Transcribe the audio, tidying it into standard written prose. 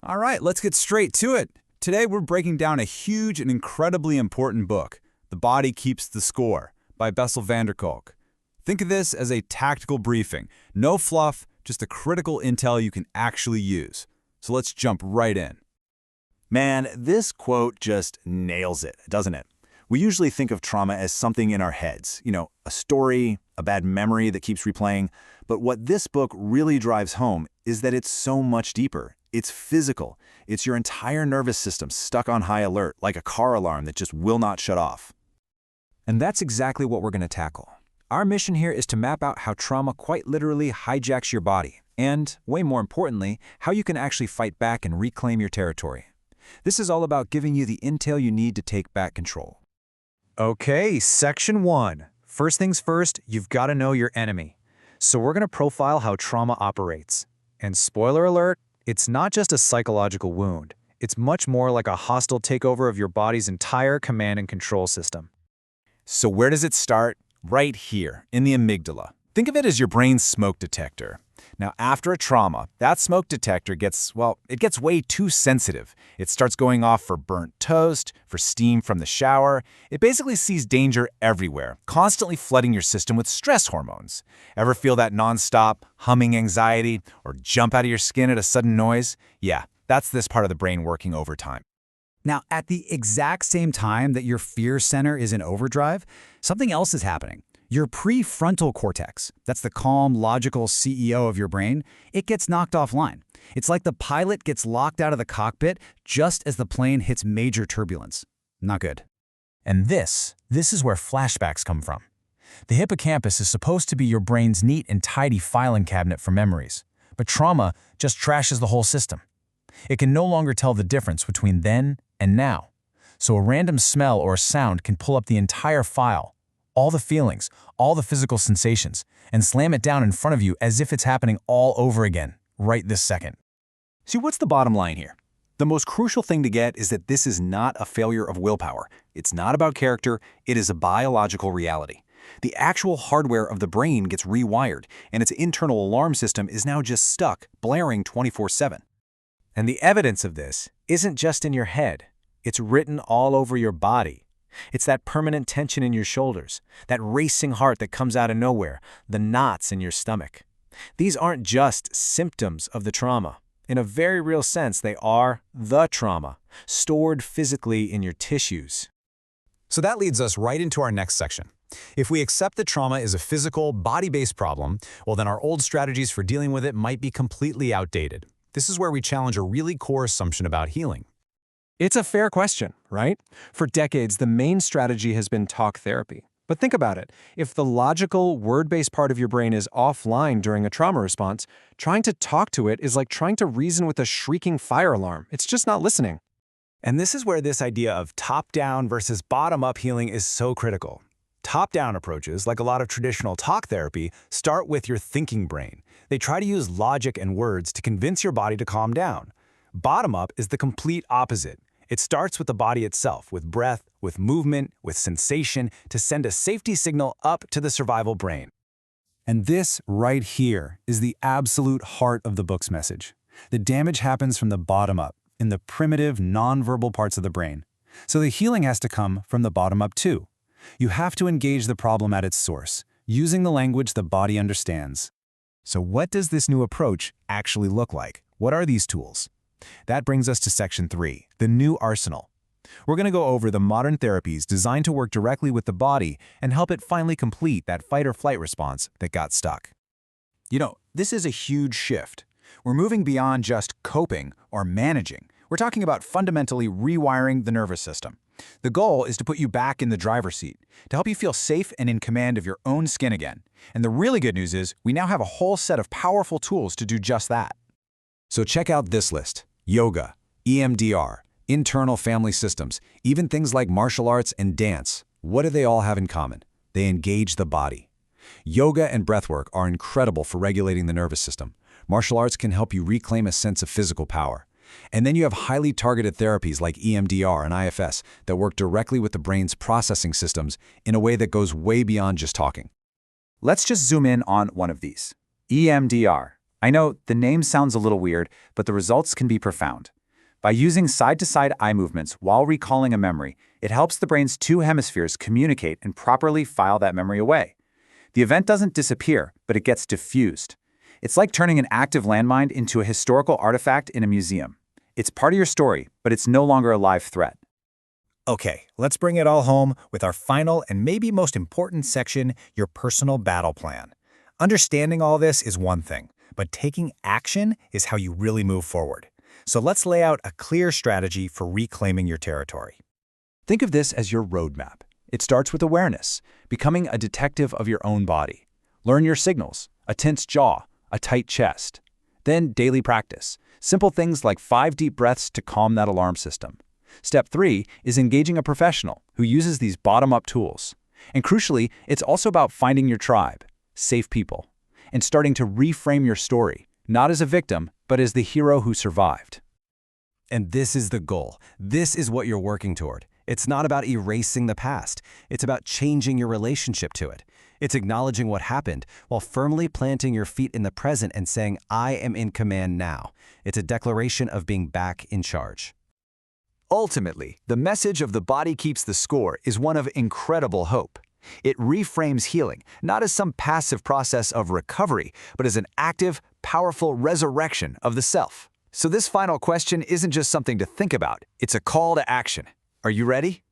All right, let's get straight to it. Today we're breaking down a huge and incredibly important book, The Body Keeps the Score, by Bessel van der Kolk. Think of this as a tactical briefing. No fluff, just the critical intel you can actually use. So let's jump right in. Man, this quote just nails it, doesn't it? We usually think of trauma as something in our heads, a story, a bad memory that keeps replaying. But what this book really drives home is that it's so much deeper. It's physical. It's your entire nervous system stuck on high alert, like a car alarm that just will not shut off. And that's exactly what we're going to tackle. Our mission here is to map out how trauma quite literally hijacks your body, and, way more importantly, how you can actually fight back and reclaim your territory. This is all about giving you the intel you need to take back control. Okay, Section 1. First things first, you've got to know your enemy. So we're going to profile how trauma operates. And spoiler alert, it's not just a psychological wound. It's much more like a hostile takeover of your body's entire command and control system. So where does it start? Right here, in the amygdala. Think of it as your brain's smoke detector. Now, after a trauma, that smoke detector gets way too sensitive. It starts going off for burnt toast, for steam from the shower. It basically sees danger everywhere, constantly flooding your system with stress hormones. Ever feel that nonstop, humming anxiety or jump out of your skin at a sudden noise? Yeah, that's this part of the brain working overtime. Now, at the exact same time that your fear center is in overdrive, something else is happening. Your prefrontal cortex, that's the calm, logical CEO of your brain, it gets knocked offline. It's like the pilot gets locked out of the cockpit just as the plane hits major turbulence. Not good. And this is where flashbacks come from. The hippocampus is supposed to be your brain's neat and tidy filing cabinet for memories, but trauma just trashes the whole system. It can no longer tell the difference between then and now. So a random smell or sound can pull up the entire file, all the feelings, all the physical sensations, and slam it down in front of you as if it's happening all over again, right this second. See, what's the bottom line here? The most crucial thing to get is that this is not a failure of willpower. It's not about character, it is a biological reality. The actual hardware of the brain gets rewired, and its internal alarm system is now just stuck, blaring 24/7. And the evidence of this isn't just in your head. It's written all over your body. It's that permanent tension in your shoulders, that racing heart that comes out of nowhere, the knots in your stomach. These aren't just symptoms of the trauma. In a very real sense, they are the trauma, stored physically in your tissues. So that leads us right into our next section. If we accept that trauma is a physical, body-based problem, well then our old strategies for dealing with it might be completely outdated. This is where we challenge a really core assumption about healing. It's a fair question, right? For decades, the main strategy has been talk therapy. But think about it. If the logical, word-based part of your brain is offline during a trauma response, trying to talk to it is like trying to reason with a shrieking fire alarm. It's just not listening. And this is where this idea of top-down versus bottom-up healing is so critical. Top-down approaches, like a lot of traditional talk therapy, start with your thinking brain. They try to use logic and words to convince your body to calm down. Bottom-up is the complete opposite. It starts with the body itself, with breath, with movement, with sensation, to send a safety signal up to the survival brain. And this right here is the absolute heart of the book's message. The damage happens from the bottom up, in the primitive, nonverbal parts of the brain. So the healing has to come from the bottom up too. You have to engage the problem at its source, using the language the body understands. So what does this new approach actually look like? What are these tools? That brings us to Section 3, the new arsenal. We're going to go over the modern therapies designed to work directly with the body and help it finally complete that fight-or-flight response that got stuck. This is a huge shift. We're moving beyond just coping or managing. We're talking about fundamentally rewiring the nervous system. The goal is to put you back in the driver's seat, to help you feel safe and in command of your own skin again. And the really good news is we now have a whole set of powerful tools to do just that. So check out this list. Yoga, EMDR, internal family systems, even things like martial arts and dance. What do they all have in common? They engage the body. Yoga and breathwork are incredible for regulating the nervous system. Martial arts can help you reclaim a sense of physical power. And then you have highly targeted therapies like EMDR and IFS that work directly with the brain's processing systems in a way that goes way beyond just talking. Let's just zoom in on one of these. EMDR. I know the name sounds a little weird, but the results can be profound. By using side-to-side eye movements while recalling a memory, it helps the brain's two hemispheres communicate and properly file that memory away. The event doesn't disappear, but it gets diffused. It's like turning an active landmine into a historical artifact in a museum. It's part of your story, but it's no longer a live threat. Okay, let's bring it all home with our final and maybe most important section, your personal battle plan. Understanding all this is one thing, but taking action is how you really move forward. So let's lay out a clear strategy for reclaiming your territory. Think of this as your roadmap. It starts with awareness, becoming a detective of your own body. Learn your signals, a tense jaw, a tight chest. Then daily practice, simple things like 5 deep breaths to calm that alarm system. Step 3 is engaging a professional who uses these bottom-up tools. And crucially, it's also about finding your tribe, safe people, and starting to reframe your story, not as a victim, but as the hero who survived. And this is the goal. This is what you're working toward. It's not about erasing the past. It's about changing your relationship to it. It's acknowledging what happened while firmly planting your feet in the present and saying, I am in command now. It's a declaration of being back in charge. Ultimately, the message of The Body Keeps the Score is one of incredible hope. It reframes healing, not as some passive process of recovery, but as an active, powerful resurrection of the self. So this final question isn't just something to think about, it's a call to action. Are you ready?